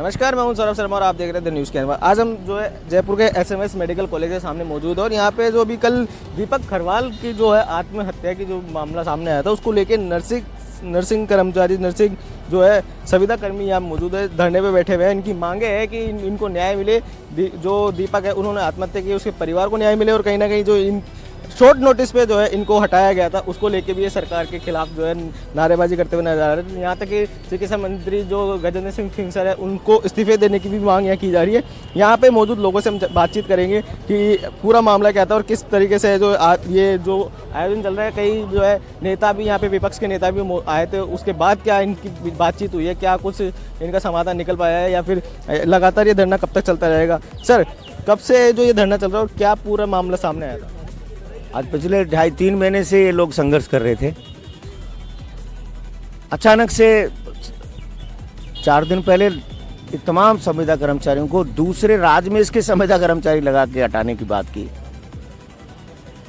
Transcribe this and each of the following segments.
नमस्कार, मैं हूं सौरभ शर्मा और आप देख रहे हैं द न्यूज़ कैनवा। आज हम जो है जयपुर के एसएमएस मेडिकल कॉलेज के सामने मौजूद है और यहाँ पे जो अभी कल दीपक खरवाल की जो है आत्महत्या की जो मामला सामने आया था उसको लेके नर्सिंग कर्मचारी जो है संविदा कर्मी यहाँ मौजूद है, धरने पे बैठे हुए हैं। इनकी मांगे है कि इनको न्याय मिले, जो दीपक है उन्होंने आत्महत्या की उसके परिवार को न्याय मिले और कहीं ना कहीं जो इन शॉर्ट नोटिस पे जो है इनको हटाया गया था उसको लेके भी ये सरकार के खिलाफ जो है नारेबाजी करते हुए नजर आ रहे हैं। यहाँ तक कि चिकित्सा मंत्री जो गजेंद्र सिंह सिंह है उनको इस्तीफे देने की भी मांग यहाँ की जा रही है। यहाँ पे मौजूद लोगों से हम बातचीत करेंगे कि पूरा मामला क्या था और किस तरीके से जो ये जो आयोजन चल रहा है। कई जो है नेता भी यहाँ पे विपक्ष के नेता भी आए थे, उसके बाद क्या इनकी बातचीत हुई है, क्या कुछ इनका समाधान निकल पाया है या फिर लगातार ये धरना कब तक चलता रहेगा। सर, कब से जो ये धरना चल रहा है और क्या पूरा मामला सामने आया था? आज पिछले 2.5-3 महीने से ये लोग संघर्ष कर रहे थे। अचानक से 4 दिन पहले तमाम संविदा कर्मचारियों को दूसरे राज्य में इसके संविदा कर्मचारी लगा के हटाने की बात की।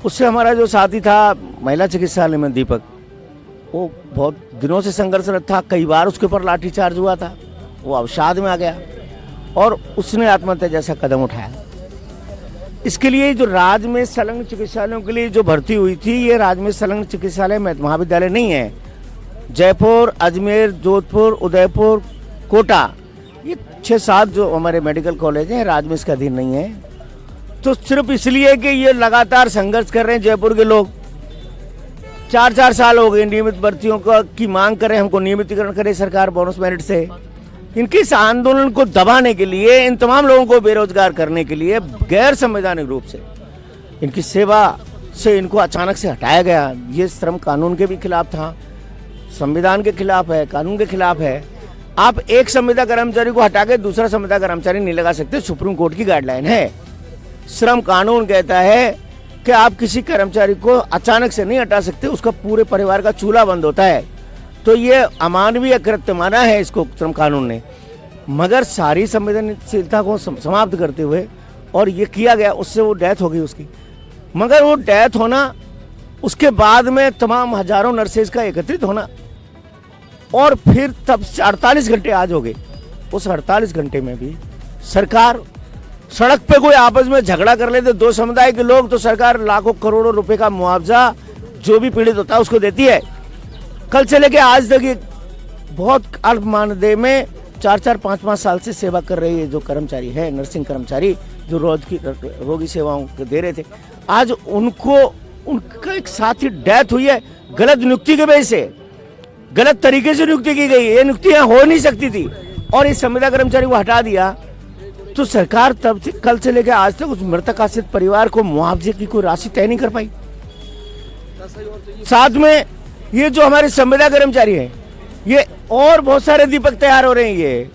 उससे हमारा जो साथी था महिला चिकित्सालय में दीपक, वो बहुत दिनों से संघर्षरत था। कई बार उसके ऊपर लाठीचार्ज हुआ था, वो अवसाद में आ गया और उसने आत्महत्या जैसा कदम उठाया। इसके लिए जो राज्य में संलग्न चिकित्सालयों के लिए जो भर्ती हुई थी, ये राज्य में संलग्न चिकित्सालय महाविद्यालय नहीं है। जयपुर, अजमेर, जोधपुर, उदयपुर, कोटा, ये 6-7 जो हमारे मेडिकल कॉलेज हैं राज्य में इसका अधीन नहीं है। तो सिर्फ इसलिए कि ये लगातार संघर्ष कर रहे हैं जयपुर के लोग। 4-4 साल हो गए नियमित भर्तियों की मांग कर रहे हैं, हमको नियमितीकरण करे सरकार बोनस मेरिट से। इनके इस आंदोलन को दबाने के लिए, इन तमाम लोगों को बेरोजगार करने के लिए गैर संवैधानिक रूप से इनकी सेवा से इनको अचानक से हटाया गया। ये श्रम कानून के भी खिलाफ था, संविधान के खिलाफ है, कानून के खिलाफ है। आप एक संविदा कर्मचारी को हटा के दूसरा संविदा कर्मचारी नहीं लगा सकते, सुप्रीम कोर्ट की गाइडलाइन है। श्रम कानून कहता है कि आप किसी कर्मचारी को अचानक से नहीं हटा सकते, उसका पूरे परिवार का चूल्हा बंद होता है। तो ये अमानवीय कृत्य माना है इसको श्रम कानून ने, मगर सारी संवेदनशीलता को समाप्त करते हुए और ये किया गया, उससे वो डेथ हो गई उसकी। मगर वो डेथ होना, उसके बाद में तमाम हजारों नर्सेज का एकत्रित होना और फिर तब 48 घंटे आज हो गए। उस 48 घंटे में भी सरकार, सड़क पे कोई आपस में झगड़ा कर लेते दो समुदाय के लोग, तो सरकार लाखों करोड़ों रुपए का मुआवजा जो भी पीड़ित होता है उसको देती है। कल से लेके आज तक ये बहुत अल्प मानदेय में 4-4, 5-5 साल से सेवा कर रही है जो कर्मचारी है, नर्सिंग कर्मचारी जो रोगी सेवाओं को दे रहे थे, आज उनका एक साथी डेथ हुई है गलत नियुक्ति के वजह से। गलत तरीके से नियुक्ति की गई, ये नियुक्ति यहाँ हो नहीं सकती थी और इस संविदा कर्मचारी को हटा दिया। तो सरकार तब से कल से लेकर आज तक उस मृतक आश्रित परिवार को मुआवजे की कोई राशि तय नहीं कर पाई। साथ में ये जो हमारे संविदा कर्मचारी हैं, ये और बहुत सारे दीपक तैयार हो रहे हैं। ये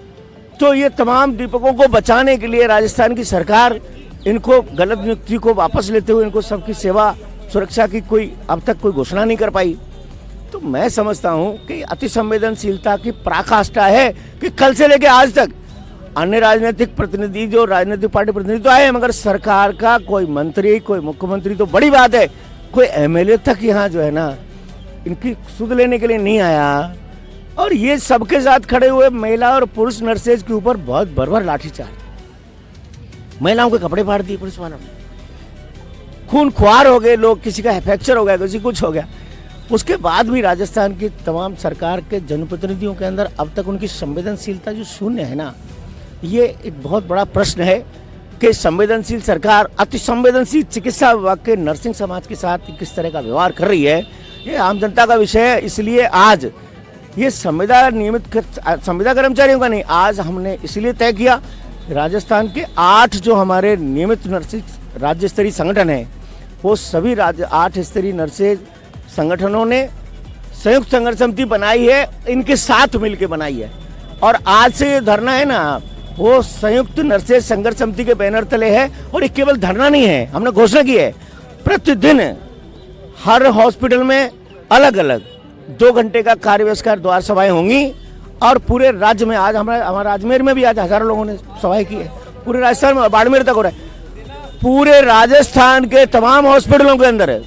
तो ये तमाम दीपकों को बचाने के लिए राजस्थान की सरकार इनको गलत नियुक्ति को वापस लेते हुए इनको सबकी सेवा सुरक्षा की कोई अब तक कोई घोषणा नहीं कर पाई। तो मैं समझता हूं कि अति संवेदनशीलता की पराकाष्ठा है कि कल से लेकर आज तक अन्य राजनीतिक प्रतिनिधि, जो राजनीतिक पार्टी प्रतिनिधि तो आए, मगर सरकार का कोई मंत्री, कोई मुख्यमंत्री तो बड़ी बात है, कोई एमएलए तक यहाँ जो है ना इनकी सुध लेने के लिए नहीं आया। और ये सबके साथ खड़े हुए महिला और पुरुष नर्सेज के ऊपर बहुत बर्बर लाठीचार्ज, महिलाओं के कपड़े फाड़ दिए पुलिस वालों ने, खून खुआर हो गए लोग, किसी का फ्रैक्चर हो गया, किसी कुछ हो गया। उसके बाद भी राजस्थान की तमाम सरकार के जनप्रतिनिधियों के अंदर अब तक उनकी संवेदनशीलता जो शून्य है ना, ये एक बहुत बड़ा प्रश्न है कि संवेदनशील सरकार अति संवेदनशील चिकित्सा विभाग के नर्सिंग समाज के साथ किस तरह का व्यवहार कर रही है, ये आम जनता का विषय है। इसलिए आज ये संविदा कर्मचारियों का नहीं, आज हमने इसलिए तय किया राजस्थान के 8 जो हमारे नियमित नर्सिंग राज्य स्तरीय संगठन है, वो सभी 8 स्तरीय नर्सेज संगठनों ने संयुक्त संघर्ष समिति बनाई है, इनके साथ मिलकर बनाई है। और आज से ये धरना है ना, वो संयुक्त नर्सेज संघर्ष समिति के बैनर तले है। और ये केवल धरना नहीं है, हमने घोषणा की है प्रतिदिन हर हॉस्पिटल में अलग अलग 2 घंटे का कार्य बहिष्कार द्वार सभाएं होंगी। और पूरे राज्य में आज हमारा अजमेर में भी आज हजारों लोगों ने सभाएं की है, पूरे राजस्थान में, बाड़मेर तक हो रहा है। पूरे राजस्थान के तमाम हॉस्पिटलों के अंदर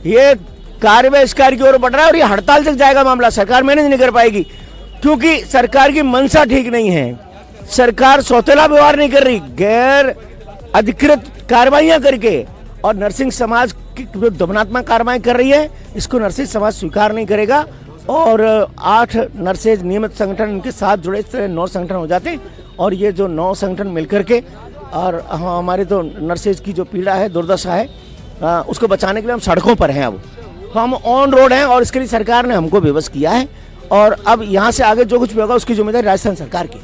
ये कार्य बहिष्कार की ओर बढ़ रहा है और ये हड़ताल तक जाएगा मामला। सरकार मैनेज नहीं कर पाएगी क्योंकि सरकार की मंशा ठीक नहीं है। सरकार सौतेला व्यवहार नहीं कर रही, गैर अधिकृत कार्रवाइयां करके और नर्सिंग समाज की जो दमनात्मक कार्रवाई कर रही है, इसको नर्सिंग समाज स्वीकार नहीं करेगा। और 8 नर्सेज नियमित संगठन इनके साथ जुड़े 9 संगठन हो जाते, और ये जो 9 संगठन मिलकर के और हमारे तो नर्सेज की जो पीड़ा है, दुर्दशा है, उसको बचाने के लिए हम सड़कों पर हैं। अब हम ऑन रोड हैं और इसके लिए सरकार ने हमको विवश किया है, और अब यहाँ से आगे जो कुछ भी होगा उसकी जिम्मेदारी राजस्थान सरकार की।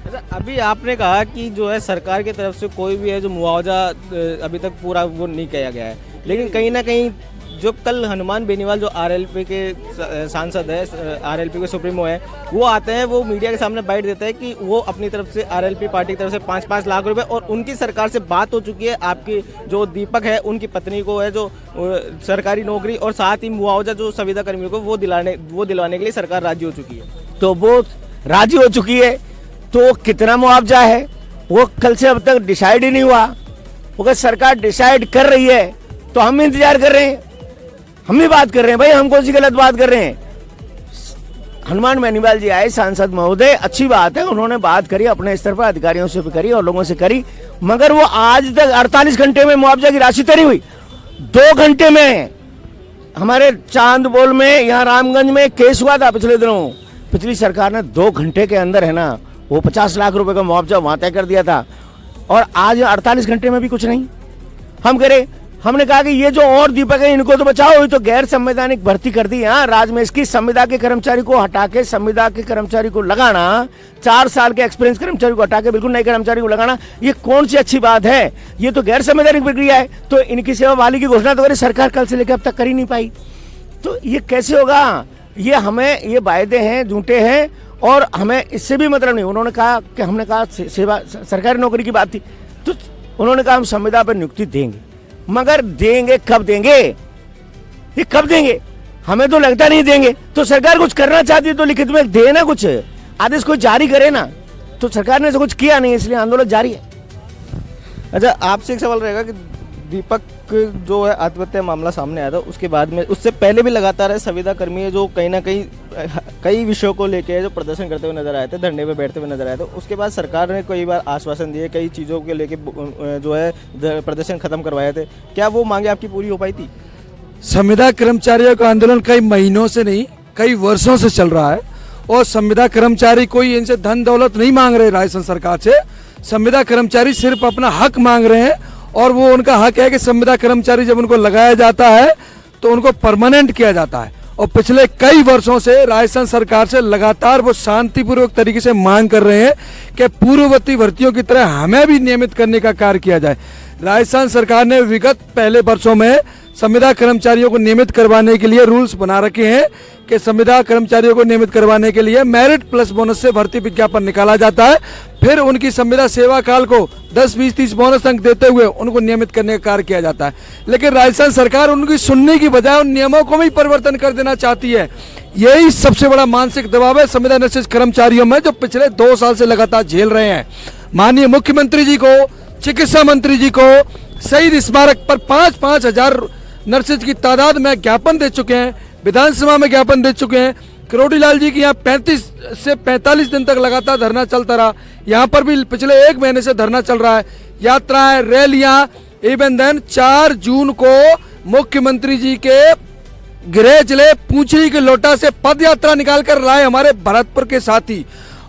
अच्छा, अभी आपने कहा कि जो है सरकार की तरफ से कोई भी है जो मुआवजा अभी तक पूरा वो नहीं किया गया है, लेकिन कहीं ना कहीं जो कल हनुमान बेनीवाल जो आरएलपी के सांसद है, आरएलपी के सुप्रीमो है, वो आते हैं, वो मीडिया के सामने बाइट देते हैं कि वो अपनी तरफ से आरएलपी पार्टी की तरफ से 5-5 लाख रुपए, और उनकी सरकार से बात हो चुकी है, आपकी जो दीपक है उनकी पत्नी को है जो सरकारी नौकरी और साथ ही मुआवजा जो संविदा कर्मियों को वो दिलवाने के लिए सरकार राजी हो चुकी है। तो वो राजी हो चुकी है, तो कितना मुआवजा है वो कल से अब तक डिसाइड ही नहीं हुआ। अगर सरकार डिसाइड कर रही है तो हम इंतजार कर रहे हैं, हम भी बात कर रहे हैं। भाई हम कौन सी गलत बात कर रहे हैं? हनुमान बेनीवाल जी आए, सांसद महोदय, अच्छी बात है, उन्होंने बात करी अपने स्तर पर, अधिकारियों से भी करी और लोगों से करी, मगर वो आज तक 48 घंटे में मुआवजा की राशि तय हुई। 2 घंटे में हमारे चांदबोल में, यहाँ रामगंज में केस हुआ था पिछले दिनों, पिछली सरकार ने 2 घंटे के अंदर है ना वो 50 लाख रुपए का मुआवजा वहां तय कर दिया था, और आज 48 घंटे में भी कुछ नहीं। हम करें, हमने कहा कि ये जो और दीपक है इनको तो बचाओ, ये तो गैर संवैधानिक भर्ती कर दी। हाँ, राजमेश की संविदा के कर्मचारी को हटा के संविदा के कर्मचारी को लगाना, 4 साल के एक्सपीरियंस कर्मचारी को हटा के बिल्कुल नए कर्मचारी को लगाना, ये कौन सी अच्छी बात है? ये तो गैर संवैधानिक प्रक्रिया है। तो इनकी सेवा बहाली की घोषणा तो करी सरकार, कल से लेकर अब तक कर ही नहीं पाई। तो ये कैसे होगा? ये हमें ये वायदे हैं, झूठे हैं, और हमें इससे भी मतलब नहीं। उन्होंने कहा कि हमने कहा सेवा सरकारी नौकरी की बात थी, तो उन्होंने कहा हम संविदा पर नियुक्ति देंगे, मगर देंगे कब देंगे? ये कब देंगे? हमें तो लगता नहीं देंगे। तो सरकार कुछ करना चाहती है तो लिखित में दे ना, कुछ आदेश कोई जारी करे ना। तो सरकार ने तो कुछ किया नहीं, इसलिए आंदोलन जारी है। अच्छा, आपसे एक सवाल रहेगा कि दीपक जो है आत्महत्या मामला सामने आया था, उसके बाद में उससे पहले भी लगातार है संविदा कर्मी है जो कहीं ना कहीं कई विषयों को लेके जो प्रदर्शन करते हुए नजर आए थे, धरने पे बैठते हुए नजर आए थे। उसके बाद सरकार ने कई बार आश्वासन दिए, कई चीज़ों के लेके जो है प्रदर्शन खत्म करवाए थे, क्या वो मांगे आपकी पूरी हो पाई थी? संविदा कर्मचारियों का आंदोलन कई महीनों से नहीं, कई वर्षों से चल रहा है, और संविदा कर्मचारी कोई इनसे धन दौलत नहीं मांग रहे राजस्थान सरकार से। संविदा कर्मचारी सिर्फ अपना हक मांग रहे हैं, और वो उनका हक है कि संविदा कर्मचारी जब उनको लगाया जाता है तो उनको परमानेंट किया जाता है। और पिछले कई वर्षों से राजस्थान सरकार से लगातार वो शांतिपूर्वक तरीके से मांग कर रहे हैं कि पूर्ववर्ती भर्तियों की तरह हमें भी नियमित करने का कार्य किया जाए। राजस्थान सरकार ने विगत पहले वर्षों में संविदा कर्मचारियों को नियमित करवाने के लिए रूल्स बना रखे हैं कि संविदा कर्मचारियों को नियमित करवाने के लिए मेरिट प्लस बोनस से भर्ती विज्ञापन निकाला जाता है, फिर उनकी संविदा सेवा काल को 10, 20, 30 बोनस अंक देते हुए उनको नियमित करने का कार्य किया जाता है। लेकिन राजस्थान सरकार उनकी सुनने की बजाय उन नियमों को भी परिवर्तन कर देना चाहती है। यही सबसे बड़ा मानसिक दबाव है संविदा नर्सेज कर्मचारियों में, जो पिछले 2 साल से लगातार झेल रहे हैं। माननीय मुख्यमंत्री जी को, चिकित्सा मंत्री जी को शहीद स्मारक पर 5-5 हजार नर्सेज की तादाद में ज्ञापन दे चुके हैं, विधानसभा में ज्ञापन दे चुके हैं। करोड़ीलाल जी की यहाँ 35 से 45 दिन तक लगातार धरना चलता रहा, यहाँ पर भी पिछले 1 महीने से धरना चल रहा है। यात्राएं, रैलियां, इवन देन 4 जून को मुख्यमंत्री जी के गृह जिले पूंछी के लोटा से पद यात्रा निकाल कर लाए हमारे भरतपुर के साथी,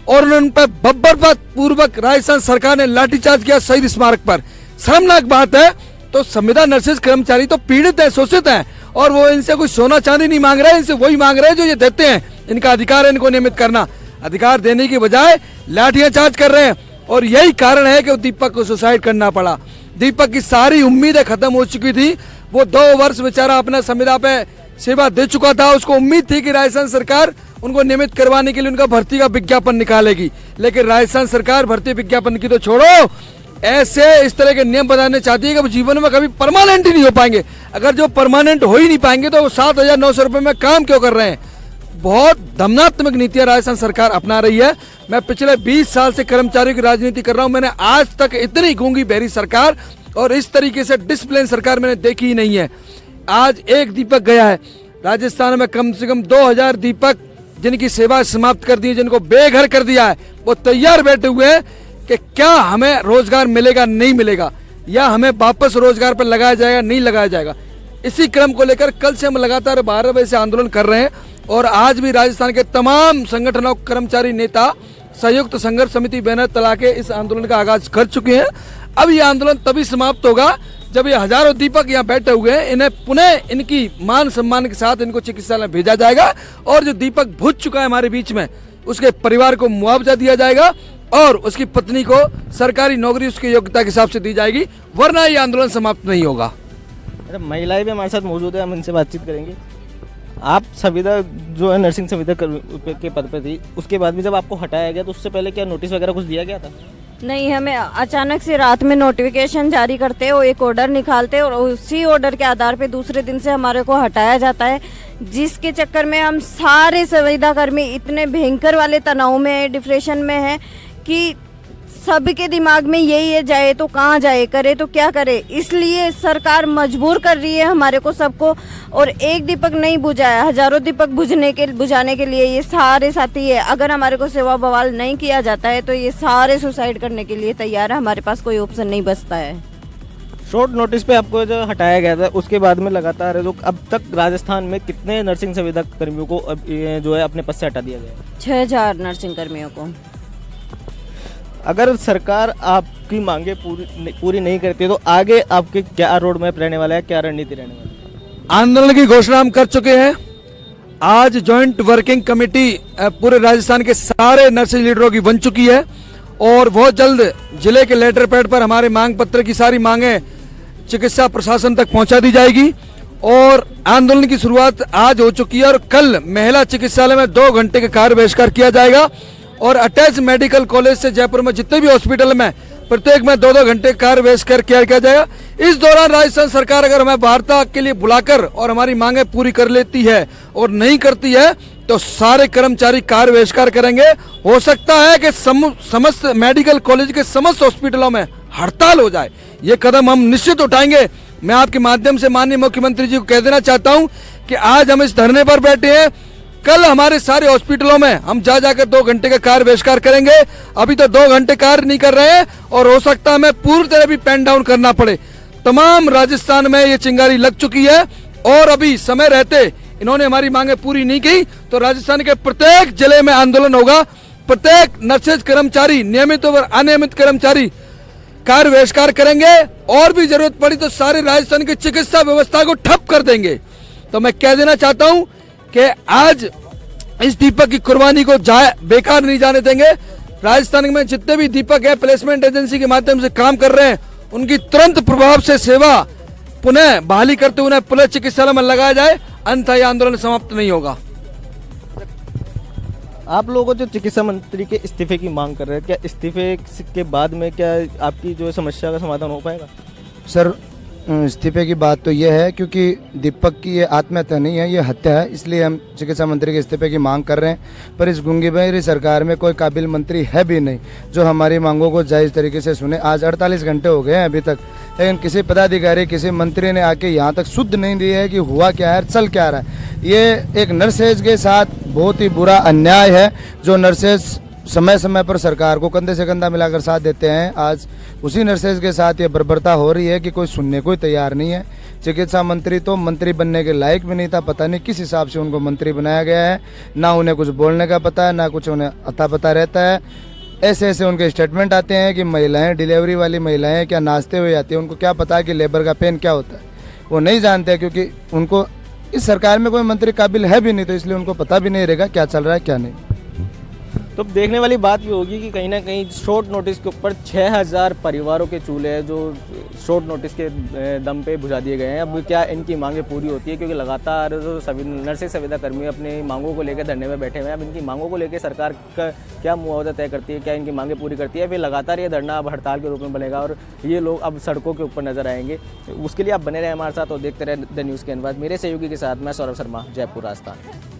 और उन पर बब्बरपात पूर्वक राजस्थान सरकार ने लाठीचार्ज किया शहीद स्मारक पर। शर्मनाक बात है। तो संविदा नर्सेज कर्मचारी तो पीड़ित है, शोषित है, और वो इनसे कोई सोना चांदी नहीं मांग रहे हैं, इनसे वही मांग रहे हैं जो ये देते हैं। इनका अधिकार है इनको नियमित करना, अधिकार देने की बजाय लाठियां चार्ज कर रहे हैं। और यही कारण है कि दीपक को सुसाइड करना पड़ा। दीपक की सारी उम्मीदें खत्म हो चुकी थी। वो 2 वर्ष बेचारा अपना संविदा पे सेवा दे चुका था, उसको उम्मीद थी कि राजस्थान सरकार उनको नियमित करवाने के लिए उनका भर्ती का विज्ञापन निकालेगी। लेकिन राजस्थान सरकार भर्ती विज्ञापन की तो छोड़ो, ऐसे इस तरह के नियम बनाने चाहती है कि जीवन में कभी परमानेंट ही नहीं हो पाएंगे। अगर जो परमानेंट हो ही नहीं पाएंगे तो 7,900 रुपए में काम क्यों कर रहे हैं? बहुत दमनात्मक नीतियां राजस्थान सरकार अपना रही है। मैं पिछले 20 साल से कर्मचारियों की राजनीति कर रहा हूं, मैंने आज तक इतनी गूंगी बहरी सरकार और इस तरीके से डिसिप्लिन सरकार मैंने देखी ही नहीं है। आज एक दीपक गया है, राजस्थान में कम से कम 2000 दीपक जिनकी सेवा समाप्त कर दी, जिनको बेघर कर दिया है, वो तैयार बैठे हुए हैं कि क्या हमें रोजगार मिलेगा नहीं मिलेगा, या हमें वापस रोजगार पर लगाया जाएगा नहीं लगाया जाएगा। इसी क्रम को लेकर कल से हम लगातार 12 बजे से आंदोलन कर रहे हैं और आज भी राजस्थान के तमाम संगठनों कर्मचारी नेता संयुक्त संघर्ष समिति बैनर तला के इस आंदोलन का आगाज कर चुके हैं। अब ये आंदोलन तभी समाप्त होगा जब ये हजारों दीपक यहाँ बैठे हुए हैं, इन्हें पुनः इनकी मान सम्मान के साथ इनको चिकित्सालय भेजा जाएगा और जो दीपक बुझ चुका है हमारे बीच में उसके परिवार को मुआवजा दिया जाएगा और उसकी पत्नी को सरकारी नौकरी उसकी योग्यता के हिसाब से दी जाएगी, वरना ये आंदोलन समाप्त नहीं होगा। महिलाएं भी हमारे साथ मौजूद है, हम इनसे बातचीत करेंगे। आप संविदा जो है नर्सिंग संविदा के पद पर थी, उसके बाद भी जब आपको हटाया गया तो उससे पहले क्या नोटिस वगैरह कुछ दिया गया था? नहीं, हमें अचानक से रात में नोटिफिकेशन जारी करते हैं और एक ऑर्डर निकालते और उसी ऑर्डर के आधार पे दूसरे दिन से हमारे को हटाया जाता है, जिसके चक्कर में हम सारे संविदा कर्मी इतने भयंकर वाले तनाव में है, डिप्रेशन में है कि सबके दिमाग में यही है, जाए तो कहाँ जाए, करे तो क्या करे। इसलिए सरकार मजबूर कर रही है हमारे को सबको, और एक दीपक नहीं बुझाया, हजारों दीपक बुझाने के लिए ये सारे साथी है। अगर हमारे को सेवा बवाल नहीं किया जाता है तो ये सारे सुसाइड करने के लिए तैयार है, हमारे पास कोई ऑप्शन नहीं बचता है। शॉर्ट नोटिस पे आपको जो हटाया गया था उसके बाद में लगातार जो अब तक राजस्थान में कितने नर्सिंग संविदा कर्मियों को अब जो है अपने पद से हटा दिया गया? 6000 नर्सिंग कर्मियों को। अगर सरकार आपकी मांगे पूरी नहीं करती तो आगे आपके क्या रोड मैप रहने वाला है, क्या रणनीति रहने वाली है? आंदोलन की घोषणा हम कर चुके हैं। आज जॉइंट वर्किंग कमेटी पूरे राजस्थान के सारे नर्सिंग लीडरों की बन चुकी है और बहुत जल्द जिले के लेटर पैड पर हमारे मांग पत्र की सारी मांगे चिकित्सा प्रशासन तक पहुंचा दी जाएगी और आंदोलन की शुरुआत आज हो चुकी है और कल महिला चिकित्सालय में 2 घंटे का कार्य बहिष्कार किया जाएगा और अटैच मेडिकल कॉलेज से जयपुर में जितने भी हॉस्पिटल में प्रत्येक में 2-2 घंटे कार्य बहिष्कार किया जाएगा। इस दौरान राजस्थान सरकार अगर हमें वार्ता के लिए बुलाकर और हमारी मांगे पूरी कर लेती है और नहीं करती है तो सारे कर्मचारी कार्य बहिष्कार करेंगे। हो सकता है कि समस्त मेडिकल कॉलेज के समस्त हॉस्पिटलों में हड़ताल हो जाए। ये कदम हम निश्चित उठाएंगे। मैं आपके माध्यम से माननीय मुख्यमंत्री जी को कह देना चाहता हूं कि आज हम इस धरने पर बैठे हैं, कल हमारे सारे हॉस्पिटलों में हम जाकर 2 घंटे का कार्य बहिष्कार करेंगे। अभी तो 2 घंटे कार्य नहीं कर रहे हैं और हो सकता है हमें पूरी तरह भी पेन डाउन करना पड़े। तमाम राजस्थान में ये चिंगारी लग चुकी है और अभी समय रहते इन्होंने हमारी मांगे पूरी नहीं की तो राजस्थान के प्रत्येक जिले में आंदोलन होगा। प्रत्येक नर्सेज कर्मचारी, नियमित और अनियमित कर्मचारी कार्य बहिष्कार करेंगे और भी जरूरत पड़ी तो सारे राजस्थान की चिकित्सा व्यवस्था को ठप कर देंगे। तो मैं कह देना चाहता हूं कि आज इस दीपक की कुर्बानी को बेकार नहीं जाने देंगे। राजस्थान में जितने भी दीपक है प्लेसमेंट एजेंसी के माध्यम से काम कर रहे हैं उनकी तुरंत प्रभाव से सेवा पुनः बहाली करते हुए पुनः चिकित्सालय में लगाया जाए, अन्यथा यह आंदोलन समाप्त नहीं होगा। आप लोगों जो चिकित्सा मंत्री के इस्तीफे की मांग कर रहे हैं, क्या इस्तीफे के बाद में क्या आपकी जो समस्या का समाधान हो पाएगा? सर, इस्तीफे की बात तो ये है क्योंकि दीपक की ये आत्महत्या नहीं है, ये हत्या है, इसलिए हम चिकित्सा मंत्री के इस्तीफे की मांग कर रहे हैं। पर इस गूंगी बहरी सरकार में कोई काबिल मंत्री है भी नहीं जो हमारी मांगों को जायज़ तरीके से सुने। आज 48 घंटे हो गए हैं अभी तक, लेकिन किसी पदाधिकारी किसी मंत्री ने आके यहाँ तक शुद्ध नहीं दी है कि हुआ क्या है, चल क्या रहा है। ये एक नर्सेज के साथ बहुत ही बुरा अन्याय है जो नर्सेज समय समय पर सरकार को कंधे से कंधा मिलाकर साथ देते हैं। आज उसी नर्सेज के साथ ये बर्बरता हो रही है कि कोई सुनने को ही तैयार नहीं है। चिकित्सा मंत्री तो मंत्री बनने के लायक भी नहीं था, पता नहीं किस हिसाब से उनको मंत्री बनाया गया है। ना उन्हें कुछ बोलने का पता है, ना कुछ उन्हें अता पता रहता है। ऐसे ऐसे उनके स्टेटमेंट आते हैं कि महिलाएं, डिलीवरी वाली महिलाएं क्या नाचते हुए आती हैं, उनको क्या पता है कि लेबर का पेन क्या होता है, वो नहीं जानते क्योंकि उनको इस सरकार में कोई मंत्री काबिल है भी नहीं, तो इसलिए उनको पता भी नहीं रहेगा क्या चल रहा है क्या नहीं। तो देखने वाली बात भी होगी कि कहीं ना कहीं शॉर्ट नोटिस के ऊपर 6000 परिवारों के चूल्हे जो शॉर्ट नोटिस के दम पे बुझा दिए गए हैं। अब क्या इनकी मांगें पूरी होती है, क्योंकि लगातार जो सभी नर्सिंग संविदा कर्मी अपनी मांगों को लेकर धरने में बैठे हुए हैं। अब इनकी मांगों को लेकर सरकार का क्या मुआवजा तय करती है, क्या इनकी मांगें पूरी करती है, फिर लगातार ये धरना अब हड़ताल के रूप में बनेगा और ये लोग अब सड़कों के ऊपर नजर आएंगे। उसके लिए आप बने रहे हमारे साथ और देखते रहे द न्यूज़ कैनवास। मेरे सहयोगी के साथ मैं सौरभ शर्मा, जयपुर, राजस्थान।